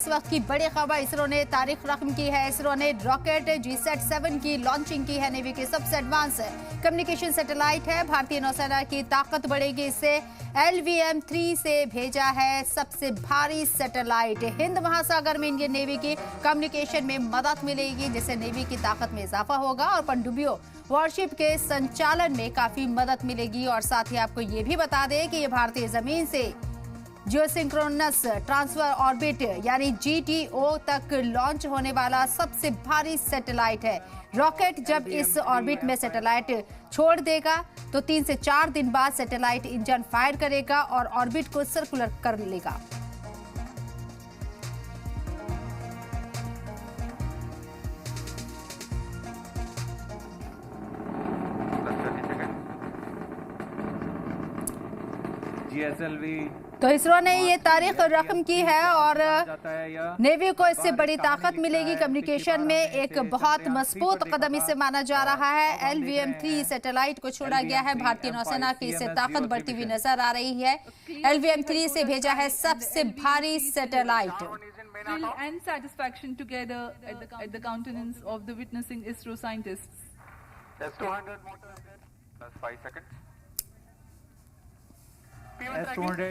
इस वक्त की बड़ी खबर, इसरो ने तारीख रकम की है। इसरो ने रॉकेट GSAT-7 की लॉन्चिंग की है। नेवी की सबसे एडवांस कम्युनिकेशन सैटेलाइट है। भारतीय नौसेना की ताकत बढ़ेगी। इससे LVM-3 से भेजा है सबसे भारी सैटेलाइट। हिंद महासागर में इंडियन नेवी की कम्युनिकेशन में मदद मिलेगी, जिससे नेवी की ताकत में इजाफा होगा और पनडुब्बियों वॉरशिप के संचालन में काफी मदद मिलेगी। और साथ ही आपको ये भी बता दें कि ये भारतीय जमीन से जियोसिंक्रोनस ट्रांसफर ऑर्बिट यानी GTO तक लॉन्च होने वाला सबसे भारी सैटेलाइट है। रॉकेट जब इस ऑर्बिट में सैटेलाइट छोड़ देगा तो 3 से 4 दिन बाद सैटेलाइट इंजन फायर करेगा और ऑर्बिट को सर्कुलर कर लेगा। तो इसरो ने ये तारीख रकम की है और नेवी को इससे बड़ी ताकत मिलेगी। कम्युनिकेशन में एक बहुत मजबूत कदम इसे माना जा रहा है। LVM-3 सैटेलाइट को छोड़ा गया है। भारतीय नौसेना की इससे ताकत बढ़ती हुई नजर आ रही है। LVM-3 से भेजा है सबसे भारी satellite. And satisfaction together at the countenance of the witnessing ISRO scientists. S200 motor plus 5 seconds. S200